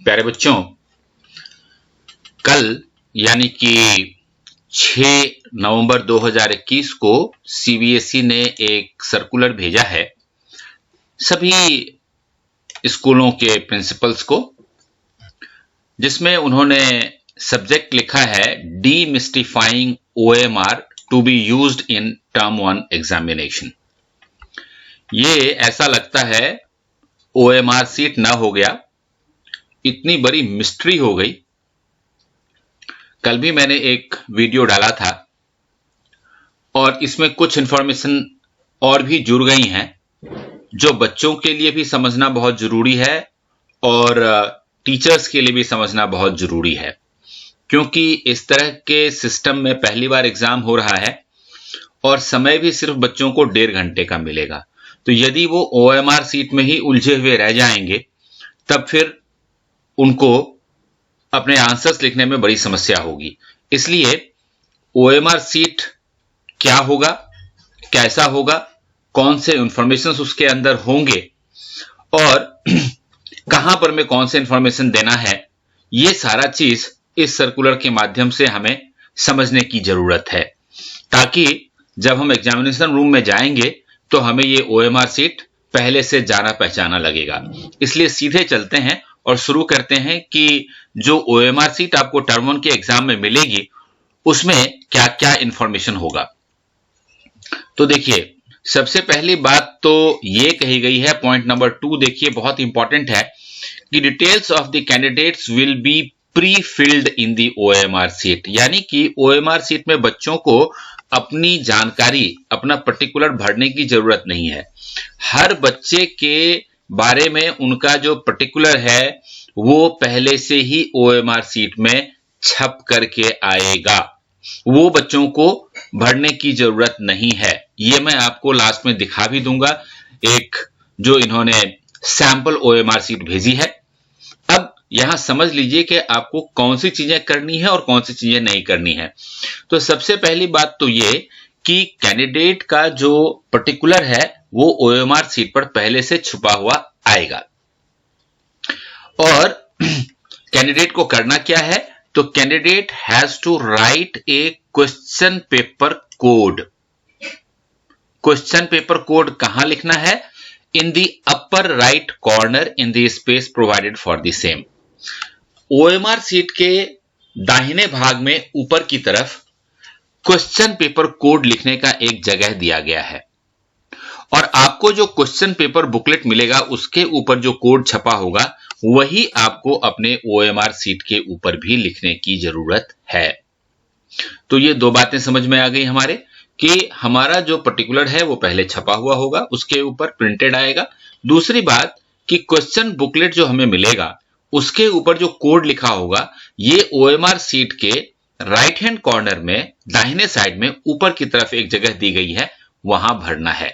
प्यारे बच्चों, कल यानी कि 6 नवंबर 2021 को सीबीएसई ने एक सर्कुलर भेजा है सभी स्कूलों के प्रिंसिपल्स को, जिसमें उन्होंने सब्जेक्ट लिखा है demystifying OMR to be used in term 1 examination. ये ऐसा लगता है ओएमआर सीट ना हो गया, इतनी बड़ी मिस्ट्री हो गई। कल भी मैंने एक वीडियो डाला था और इसमें कुछ इंफॉर्मेशन और भी जुड़ गई हैं जो बच्चों के लिए भी समझना बहुत जरूरी है और टीचर्स के लिए भी समझना बहुत जरूरी है, क्योंकि इस तरह के सिस्टम में पहली बार एग्जाम हो रहा है और समय भी सिर्फ बच्चों को 1.5 घंटे का मिलेगा। तो यदि वो ओएमआर सीट में ही उलझे हुए रह जाएंगे तब फिर उनको अपने आंसर्स लिखने में बड़ी समस्या होगी। इसलिए ओएमआर सीट क्या होगा, कैसा होगा, कौन से इंफॉर्मेशन उसके अंदर होंगे और कहां पर में कौन से इंफॉर्मेशन देना है, ये सारा चीज इस सर्कुलर के माध्यम से हमें समझने की जरूरत है, ताकि जब हम एग्जामिनेशन रूम में जाएंगे तो हमें ये ओएमआर सीट पहले से जाना पहचाना लगेगा। इसलिए सीधे चलते हैं और शुरू करते हैं कि जो ओएमआर सीट आपको टर्म 1 के एग्जाम में मिलेगी उसमें क्या क्या इंफॉर्मेशन होगा। तो देखिए, सबसे पहली बात तो ये कही गई है, पॉइंट नंबर 2 देखिए, बहुत इंपॉर्टेंट है कि details of the candidates will be pre filled in the OMR sheet. यानी कि ओएमआर सीट में बच्चों को अपनी जानकारी, अपना पर्टिकुलर भरने की जरूरत नहीं है। हर बच्चे के बारे में उनका जो पर्टिकुलर है वो पहले से ही ओएमआर सीट में छप करके आएगा, वो बच्चों को भरने की जरूरत नहीं है। ये मैं आपको लास्ट में दिखा भी दूंगा, एक जो इन्होंने सैंपल ओएमआर सीट भेजी है। अब यहां समझ लीजिए कि आपको कौन सी चीजें करनी है और कौन सी चीजें नहीं करनी है। तो सबसे पहली बात तो ये कि कैंडिडेट का जो पर्टिकुलर है वो ओएमआर सीट पर पहले से छुपा हुआ आएगा। और कैंडिडेट को करना क्या है, तो candidate has to write a question paper code. Question paper code कहां लिखना है? In the upper right corner in the space provided for the same. OMR sheet के दाहिने भाग में ऊपर की तरफ क्वेश्चन पेपर कोड लिखने का एक जगह दिया गया है और आपको जो क्वेश्चन पेपर बुकलेट मिलेगा उसके ऊपर जो कोड छपा होगा वही आपको अपने ओएमआर सीट के ऊपर भी लिखने की जरूरत है। तो ये दो बातें समझ में आ गई हमारे कि हमारा जो पर्टिकुलर है वो पहले छपा हुआ होगा, उसके ऊपर प्रिंटेड आएगा। दूसरी बात कि क्वेश्चन बुकलेट जो हमें मिलेगा उसके ऊपर जो कोड लिखा होगा ये ओएमआर सीट के राइट हैंड कॉर्नर में दाहिने साइड में ऊपर की तरफ एक जगह दी गई है, वहां भरना है।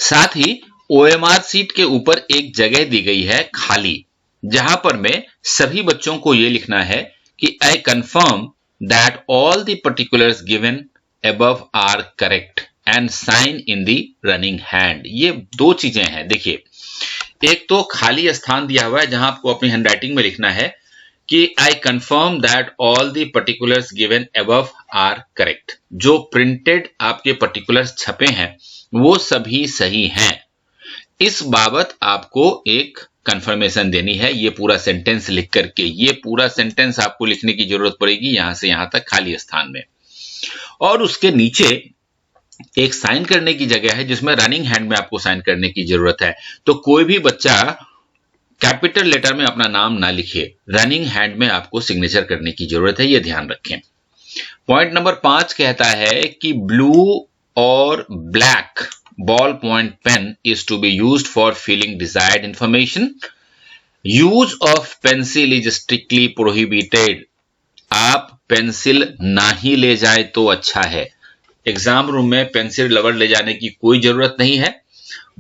साथ ही ओएमआर सीट के ऊपर एक जगह दी गई है खाली, जहां पर में सभी बच्चों को यह लिखना है कि I confirm that all the particulars given above are correct and sign in the running hand. ये दो चीजें हैं। देखिए, एक तो खाली स्थान दिया हुआ है जहां आपको अपनी हैंडराइटिंग में लिखना है कि I confirm that all the particulars given above are correct. जो प्रिंटेड आपके पर्टिकुलर्स छपे हैं वो सभी सही हैं। इस बाबत आपको एक कंफर्मेशन देनी है। ये पूरा सेंटेंस लिख करके, ये पूरा सेंटेंस आपको लिखने की जरूरत पड़ेगी यहां से यहां तक खाली स्थान में। और उसके नीचे एक साइन करने की जगह है जिसमें रनिंग हैंड में आपको साइन करने की जरूरत है। तो कोई भी बच्चा कैपिटल लेटर में अपना नाम ना लिखे, रनिंग हैंड में आपको सिग्नेचर करने की जरूरत है, ये ध्यान रखें। पॉइंट नंबर 5 कहता है कि ब्लू और black ball point pen is to be used for filling desired information. Use of pencil is strictly prohibited. आप पेंसिल ना ही ले जाए तो अच्छा है। एग्जाम रूम में पेंसिल रबर ले जाने की कोई जरूरत नहीं है।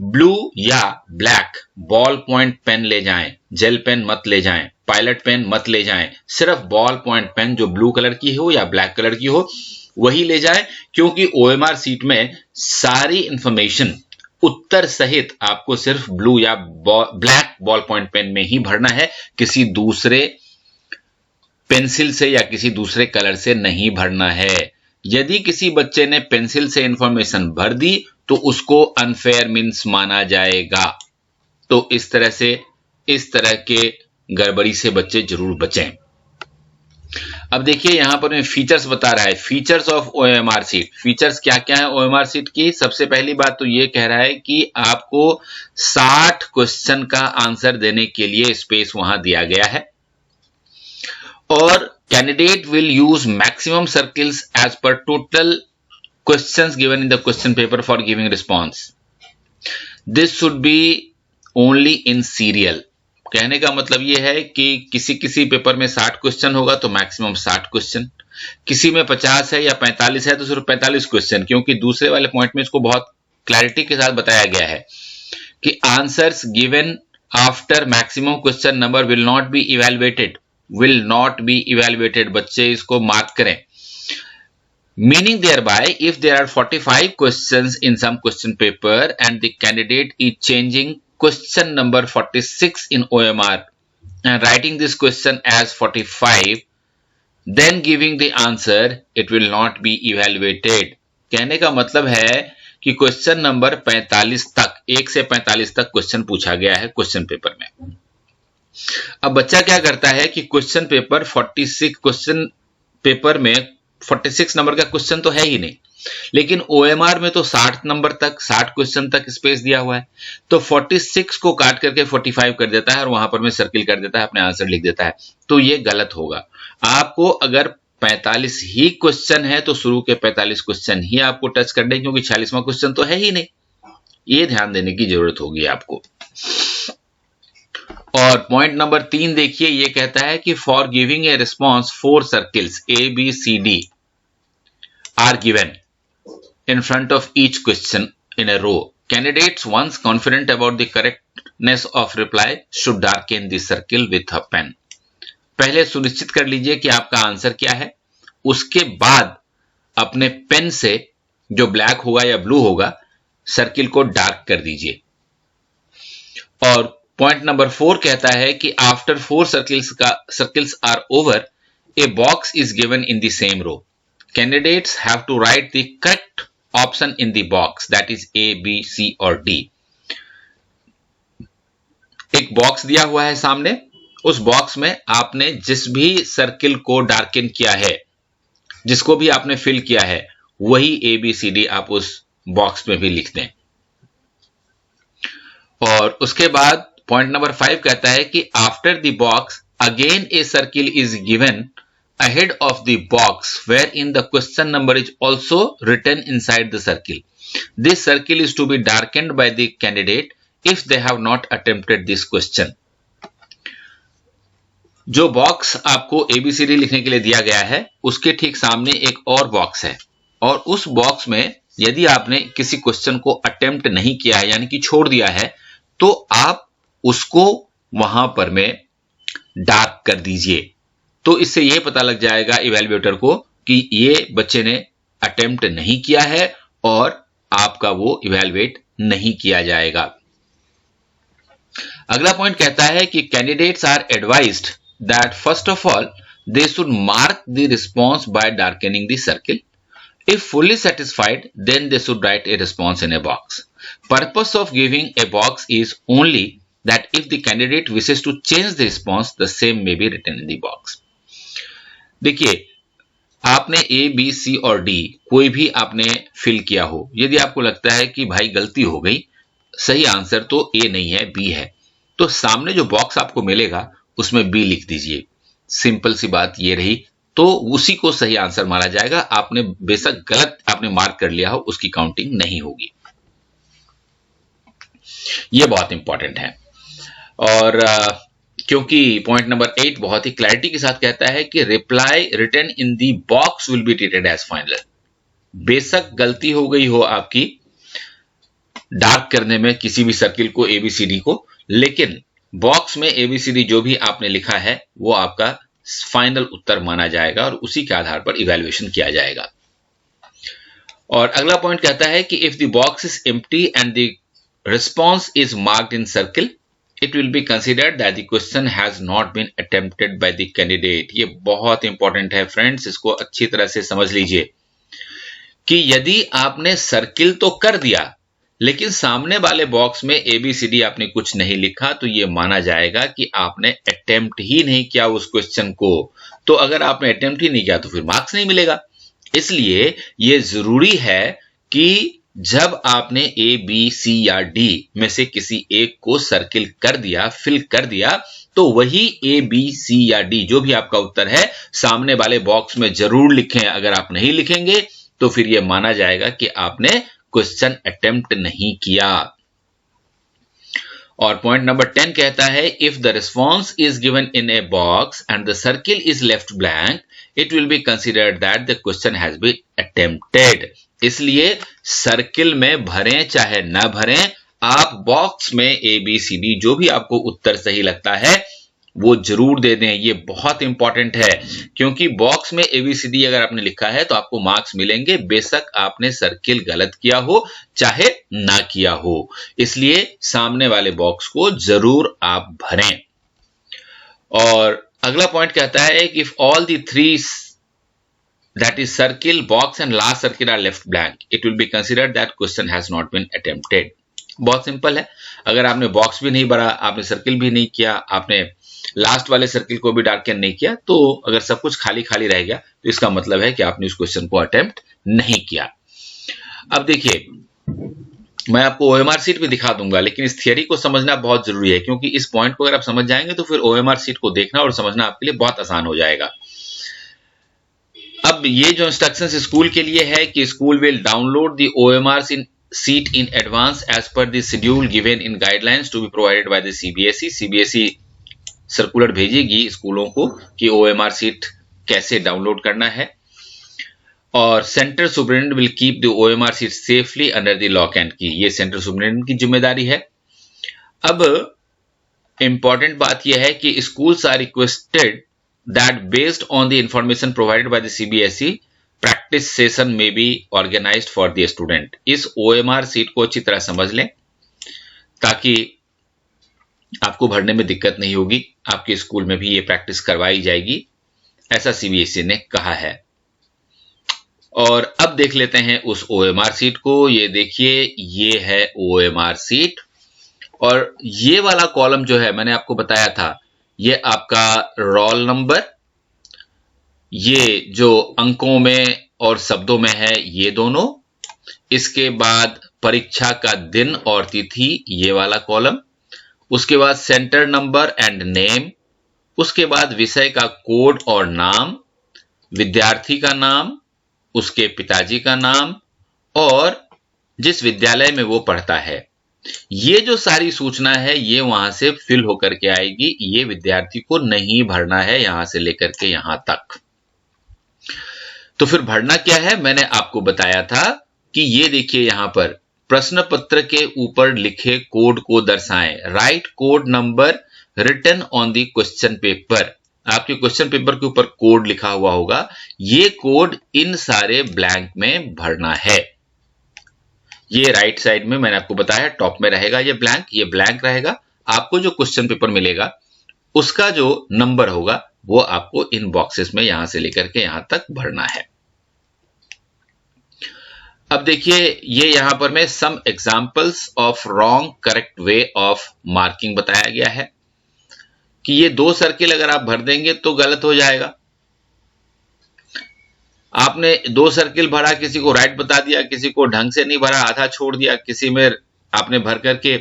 ब्लू या ब्लैक बॉल पॉइंट पेन ले जाएं, जेल पेन मत ले जाएं, पायलट पेन मत ले जाएं। सिर्फ बॉल पॉइंट पेन जो ब्लू कलर की हो या ब्लैक कलर की हो वही ले जाएं, क्योंकि ओएमआर सीट में सारी इंफॉर्मेशन उत्तर सहित आपको सिर्फ ब्लू या ब्लैक बॉल पॉइंट पेन में ही भरना है, किसी दूसरे पेंसिल से या किसी दूसरे कलर से नहीं भरना है। यदि किसी बच्चे ने पेंसिल से इंफॉर्मेशन भर दी तो उसको अनफेयर मीन्स माना जाएगा। तो इस तरह के गड़बड़ी से बच्चे जरूर बचें। अब देखिए यहां पर मैं फीचर्स बता रहा है, features of OMR sheet. Features क्या क्या है ओएमआर सीट की? सबसे पहली बात तो ये कह रहा है कि आपको 60 क्वेश्चन का आंसर देने के लिए स्पेस वहां दिया गया है, और candidate will use maximum circles as per total questions given in the question paper for giving response. This should be only in serial. कहने का मतलब यह है कि किसी पेपर में 60 क्वेश्चन होगा तो मैक्सिमम 60 क्वेश्चन, किसी में 50 है या 45 है तो सिर्फ 45 क्वेश्चन, क्योंकि दूसरे वाले पॉइंट में इसको बहुत क्लैरिटी के साथ बताया गया है कि answers given after maximum question number will not be evaluated. बच्चे इसको मार्क करें। Meaning thereby, if there are 45 questions in some question paper and the candidate is changing question number 46 in OMR and writing this question as 45, then giving the answer, it will not be evaluated. कहने का मतलब है कि question number 45 तक, 1 से 45 तक question पूछा गया है क्वेश्चन पेपर में। अब बच्चा क्या करता है कि क्वेश्चन पेपर में 46 नंबर का क्वेश्चन तो है ही नहीं, लेकिन ओएमआर में तो 60 नंबर तक, 60 क्वेश्चन तक स्पेस दिया हुआ है, तो 46 को काट करके 45 कर देता है और वहां पर में सर्किल कर देता है, अपने आंसर लिख देता है। तो ये गलत होगा। आपको अगर 45 ही क्वेश्चन है तो शुरू के 45 क्वेश्चन ही आपको टच करने, क्योंकि 46वां क्वेश्चन तो है ही नहीं। ये ध्यान देने की जरूरत होगी आपको। और पॉइंट नंबर 3 देखिए, ये कहता है कि for giving a response 4 circles A, B, C, D are given in front of each question in a row. Candidates, once confident about the correctness of reply, should darken the circle with a pen. पहले सुनिश्चित कर लीजिए कि आपका answer क्या है, उसके बाद अपने पेन से जो ब्लैक होगा या ब्लू होगा सर्किल को डार्क कर दीजिए। और पॉइंट नंबर 4 कहता है कि after 4 circles are over, a box is given in the same row. Candidates have to write the correct option in the box, that is A, B, C और D। एक box दिया हुआ है सामने, उस बॉक्स में आपने जिस भी सर्किल को डार्कन किया है, जिसको भी आपने फिल किया है, वही A, B, C, D आप उस बॉक्स में भी लिख दें। और उसके बाद पॉइंट नंबर 5 कहता है कि after the box again a circle is given ahead of the box wherein the question number is also written inside the circle. This circle is to be darkened by the candidate if they have not attempted this question. जो box आपको ABCD लिखने के लिए दिया गया है, उसके ठीक सामने एक और बॉक्स है, और उस बॉक्स में यदि आपने किसी क्वेश्चन को अटेम्प्ट नहीं किया है, यानी कि छोड़ दिया है, तो आप उसको वहां पर में डार्क कर दीजिए। तो इससे यह पता लग जाएगा इवैल्यूएटर को कि ये बच्चे ने अटेम्प्ट नहीं किया है और आपका वो इवैल्यूएट नहीं किया जाएगा। अगला पॉइंट कहता है कि candidates are advised that first of all they should mark the response by darkening the circle. If fully satisfied then they should write a response in a box. Purpose of giving a box is only that if the candidate wishes to change the response, the same may be written in the box. देखिए, आपने A, B, C और D कोई भी आपने fill किया हो, यदि आपको लगता है कि भाई गलती हो गई, सही आंसर तो A नहीं है, B है, तो सामने जो बॉक्स आपको मिलेगा उसमें B लिख दीजिए। सिंपल सी बात ये रही, तो उसी को सही आंसर माना जाएगा। आपने बेशक गलत आपने मार्क कर लिया हो, उसकी काउंटिंग नहीं होगी। यह बहुत इंपॉर्टेंट है। और क्योंकि पॉइंट नंबर 8 बहुत ही क्लैरिटी के साथ कहता है कि reply written in the box will be treated as final. बेशक गलती हो गई हो आपकी डार्क करने में किसी भी सर्किल को ABCD को, लेकिन बॉक्स में ABCD जो भी आपने लिखा है वो आपका फाइनल उत्तर माना जाएगा और उसी के आधार पर इवैल्यूएशन किया जाएगा। और अगला पॉइंट कहता है कि if the box is empty and the response is marked in circle, it will be considered that the question has not been attempted by the candidate. ये बहुत इंपॉर्टेंट है फ्रेंड्स, इसको अच्छी तरह से समझ लीजिए कि यदि आपने सर्किल तो कर दिया लेकिन सामने वाले बॉक्स में ABCD आपने कुछ नहीं लिखा तो ये माना जाएगा कि आपने अटेम्प्ट ही नहीं किया उस क्वेश्चन को। तो अगर आपने अटेम्प्ट ही नहीं किया तो फिर मार्क्स नहीं मिलेगा। इसलिए ये जरूरी है कि जब आपने A, B, C या D में से किसी एक को सर्किल कर दिया, फिल कर दिया, तो वही A, B, C या D जो भी आपका उत्तर है सामने वाले बॉक्स में जरूर लिखें। अगर आप नहीं लिखेंगे तो फिर यह माना जाएगा कि आपने क्वेश्चन अटेम्प्ट नहीं किया। और पॉइंट नंबर 10 कहता है if the response is given in a box and the circle is left blank it will be considered that the question has been attempted. इसलिए सर्किल में भरें चाहे ना भरें, आप बॉक्स में ABCD जो भी आपको उत्तर सही लगता है वो जरूर दे दें। ये बहुत इंपॉर्टेंट है क्योंकि बॉक्स में ABCD अगर आपने लिखा है तो आपको मार्क्स मिलेंगे, बेशक आपने सर्किल गलत किया हो चाहे ना किया हो। इसलिए सामने वाले बॉक्स को जरूर आप भरें। और अगला पॉइंट कहता है कि if all the three that is circle, box and last circle are left blank, it will be considered that question has not been attempted। बहुत सिंपल है, अगर आपने बॉक्स भी नहीं भरा, आपने सर्किल भी नहीं किया, आपने लास्ट वाले सर्किल को भी डार्कन नहीं किया, तो अगर सब कुछ खाली खाली रह गया तो इसका मतलब है कि आपने उस क्वेश्चन को अटेम्प्ट नहीं किया। अब देखिए मैं आपको OMR शीट भी दिखा दूंगा, लेकिन इस थियरी को समझना बहुत जरूरी है क्योंकि इस पॉइंट को अगर आप समझ जाएंगे तो फिर OMR शीट को देखना और समझना आपके लिए बहुत आसान हो जाएगा। अब ये जो इंस्ट्रक्शंस स्कूल के लिए है कि school will download the OMR sheet in advance as per the schedule given in guidelines to be provided by the CBSE। CBSE circular भेजेगी स्कूलों को कि OMR sheet कैसे डाउनलोड करना है और centre superintendent will keep the OMR sheet safely under the lock and की। ये सेंटर सुपरिटेंडेंट की जिम्मेदारी है। अब इंपॉर्टेंट बात यह है कि schools are requested that based on the information provided by the CBSE, practice session may be organized for the student। इस OMR sheet को अच्छी तरह समझ लें ताकि आपको भरने में दिक्कत नहीं होगी, आपके स्कूल में भी ये प्रैक्टिस करवाई जाएगी, ऐसा CBSE ने कहा है। और अब देख लेते हैं उस OMR sheet को। ये देखिए, ये है OMR sheet और ये वाला कॉलम जो है मैंने आपको बताया था, ये आपका रोल नंबर, ये जो अंकों में और शब्दों में है ये दोनों, इसके बाद परीक्षा का दिन और तिथि ये वाला कॉलम, उसके बाद सेंटर नंबर एंड नेम, उसके बाद विषय का कोड और नाम, विद्यार्थी का नाम, उसके पिताजी का नाम और जिस विद्यालय में वो पढ़ता है। ये जो सारी सूचना है ये वहां से फिल होकर के आएगी, ये विद्यार्थी को नहीं भरना है यहां से लेकर के यहां तक। तो फिर भरना क्या है, मैंने आपको बताया था कि ये देखिए यहां पर प्रश्न पत्र के ऊपर लिखे कोड को दर्शाएं। Write code number written on the question paper. आपके क्वेश्चन पेपर के ऊपर कोड लिखा हुआ होगा, ये कोड इन सारे ब्लैंक में भरना है। ये राइट साइड में मैंने आपको बताया टॉप में रहेगा ये ब्लैंक रहेगा। आपको जो क्वेश्चन पेपर मिलेगा उसका जो नंबर होगा वो आपको इन बॉक्सेस में यहां से लेकर के यहां तक भरना है। अब देखिए ये यहां पर में some examples of wrong correct way of marking बताया गया है कि ये दो सर्किल अगर आप भर देंगे तो गलत हो जाएगा। आपने दो सर्किल भरा, किसी को राइट बता दिया, किसी को ढंग से नहीं भरा, आधा छोड़ दिया, किसी में आपने भर करके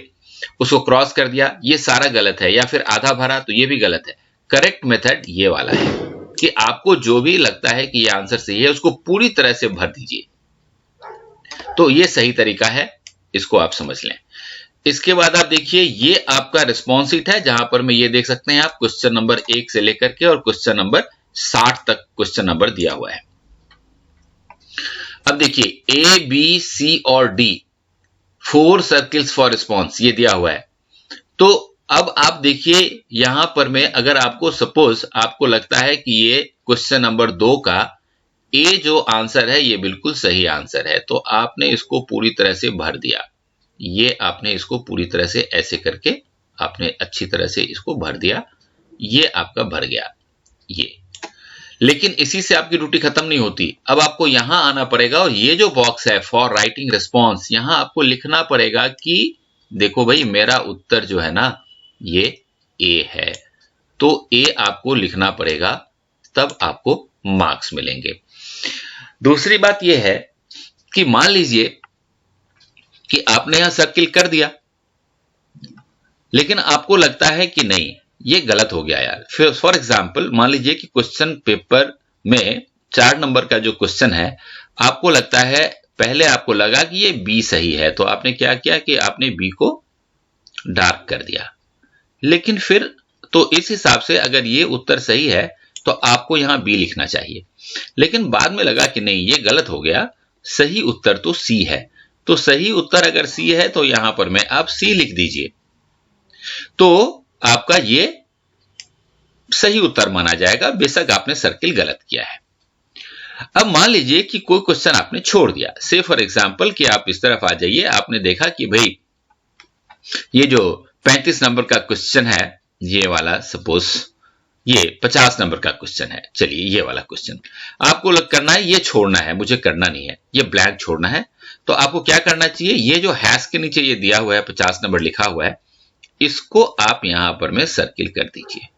उसको क्रॉस कर दिया, ये सारा गलत है। या फिर आधा भरा तो ये भी गलत है। करेक्ट मेथड ये वाला है कि आपको जो भी लगता है कि ये आंसर सही है उसको पूरी तरह से भर दीजिए, तो ये सही तरीका है, इसको आप समझ लें। इसके बाद आप देखिए ये आपका रिस्पॉन्स शीट है जहां पर में ये देख सकते हैं आप क्वेश्चन नंबर 1 से लेकर के और क्वेश्चन नंबर 60 तक क्वेश्चन नंबर दिया हुआ है। अब देखिए A, B, C और D 4 सर्किल्स फॉर रिस्पॉन्स ये दिया हुआ है। तो अब आप देखिए यहां पर में अगर आपको सपोज आपको लगता है कि ये क्वेश्चन नंबर 2 का A जो आंसर है ये बिल्कुल सही आंसर है, तो आपने इसको पूरी तरह से भर दिया। ये आपने इसको पूरी तरह से ऐसे करके आपने अच्छी तरह से इसको भर दिया, ये आपका भर गया ये। लेकिन इसी से आपकी ड्यूटी खत्म नहीं होती, अब आपको यहां आना पड़ेगा और ये जो बॉक्स है फॉर राइटिंग रिस्पॉन्स, यहां आपको लिखना पड़ेगा कि देखो भाई मेरा उत्तर जो है ना ये ए है, तो ए आपको लिखना पड़ेगा, तब आपको मार्क्स मिलेंगे। दूसरी बात यह है कि मान लीजिए कि आपने यहां सर्किल कर दिया, लेकिन आपको लगता है कि नहीं ये गलत हो गया यार। फिर फॉर एग्जांपल मान लीजिए कि क्वेश्चन पेपर में 4 नंबर का जो क्वेश्चन है, आपको लगता है, पहले आपको लगा कि ये बी सही है, तो आपने क्या किया कि आपने बी को डार्क कर दिया। लेकिन फिर तो इस हिसाब से अगर ये उत्तर सही है तो आपको यहां बी लिखना चाहिए, लेकिन बाद में लगा कि नहीं ये गलत हो गया, सही उत्तर तो सी है। तो सही उत्तर अगर सी है तो यहां पर मैं आप सी लिख दीजिए, तो आपका ये सही उत्तर माना जाएगा, बेशक आपने सर्किल गलत किया है। अब मान लीजिए कि कोई क्वेश्चन आपने छोड़ दिया, से फॉर एग्जांपल कि आप इस तरफ आ जाइए, आपने देखा कि भाई ये जो 35 नंबर का क्वेश्चन है, ये वाला सपोज ये 50 नंबर का क्वेश्चन है, चलिए ये वाला क्वेश्चन आपको करना है, ये छोड़ना है, मुझे करना नहीं है, ये ब्लैंक छोड़ना है। तो आपको क्या करना चाहिए, ये जो हैश के नीचे ये दिया हुआ है 50 नंबर लिखा हुआ है, इसको आप यहां पर में सर्किल कर दीजिए।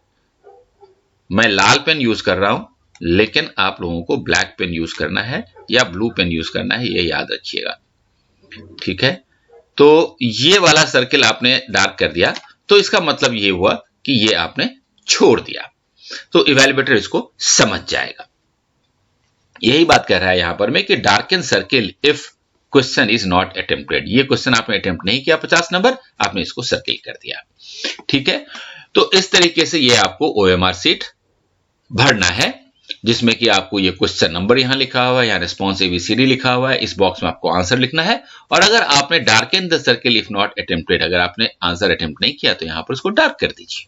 मैं लाल पेन यूज कर रहा हूं, लेकिन आप लोगों को ब्लैक पेन यूज करना है या ब्लू पेन यूज करना है, ये याद रखिएगा, ठीक है। तो ये वाला सर्किल आपने डार्क कर दिया, तो इसका मतलब ये हुआ कि ये आपने छोड़ दिया, तो इवैल्यूएटर इसको समझ जाएगा। यही बात कह रहा है यहां पर में कि darken circle if question is not attempted. ये क्वेश्चन आपने अटेम्प्ट नहीं किया 50 नंबर, आपने इसको सर्किल कर दिया, ठीक है। तो इस तरीके से ये आपको ओएमआर सीट भरना है, जिसमें कि आपको ये क्वेश्चन नंबर यहां लिखा हुआ है, यहां रिस्पॉन्स एबीसीडी लिखा हुआ है, इस बॉक्स में आपको आंसर लिखना है। और अगर आपने darken the circle if not attempted, अगर आपने आंसर अटेम्प्ट नहीं किया तो यहां पर इसको डार्क कर दीजिए।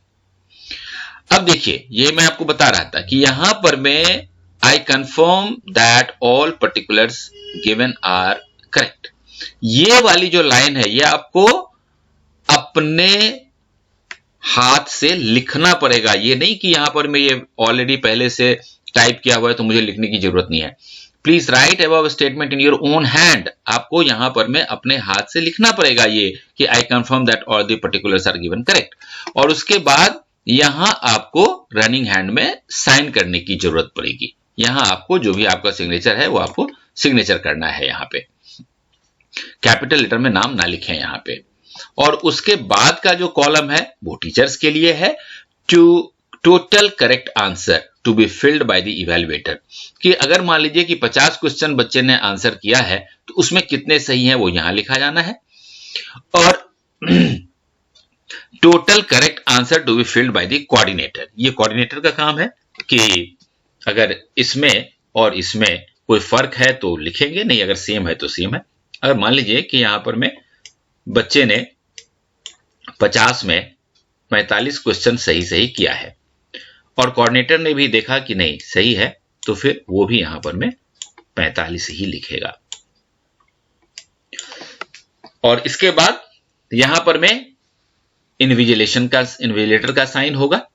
अब देखिए, ये मैं आपको बता रहा था कि यहां पर मैं I confirm that all particulars given are correct. ये वाली जो लाइन है, ये आपको अपने हाथ से लिखना पड़ेगा, ये नहीं कि यहां पर मैं ये ऑलरेडी पहले से टाइप किया हुआ है तो मुझे लिखने की जरूरत नहीं है। Please right above statement in your own hand, आपको यहां पर में अपने हाथ से लिखना पड़ेगा ये कि I confirm that all the particulars are given correct. और उसके बाद यहां आपको रनिंग हैंड में साइन करने की जरूरत पड़ेगी। यहां आपको जो भी आपका सिग्नेचर है वो आपको सिग्नेचर करना है, यहां पे कैपिटल लेटर में नाम ना लिखें यहां पे। और उसके बाद का जो कॉलम है वो टीचर्स के लिए है, to total correct answer to be filled by the evaluator, कि अगर मान लीजिए कि 50 क्वेश्चन बच्चे ने आंसर किया है तो उसमें कितने सही हैं वो यहां लिखा जाना है। और total correct answer to be filled by the coordinator, ये कोऑर्डिनेटर का काम है कि अगर इसमें और इसमें कोई फर्क है तो लिखेंगे, नहीं अगर सेम है तो सेम है। अगर मान लीजिए कि यहां पर में बच्चे ने 50 में 45 क्वेश्चन सही किया है और कोऑर्डिनेटर ने भी देखा कि नहीं सही है, तो फिर वो भी यहां पर में 45 ही लिखेगा। और इसके बाद यहां पर में इन्विजिलेटर का साइन होगा,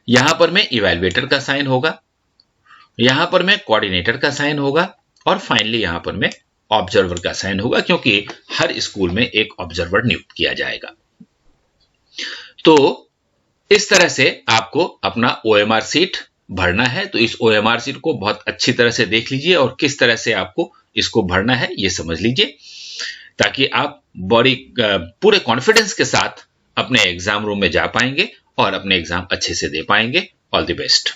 यहां पर में इवैल्यूएटर का साइन होगा, यहां पर में कोऑर्डिनेटर का साइन होगा, और फाइनली यहां पर में ऑब्जर्वर का साइन होगा, क्योंकि हर स्कूल में एक ऑब्जर्वर नियुक्त किया जाएगा। तो इस तरह से आपको अपना ओएमआर सीट भरना है। तो इस ओएमआर सीट को बहुत अच्छी तरह से देख लीजिए और किस तरह से आपको इसको भरना है ये समझ लीजिए, ताकि आप बड़ी पूरे कॉन्फिडेंस के साथ अपने एग्जाम रूम में जा पाएंगे और अपने एग्जाम अच्छे से दे पाएंगे। All the best.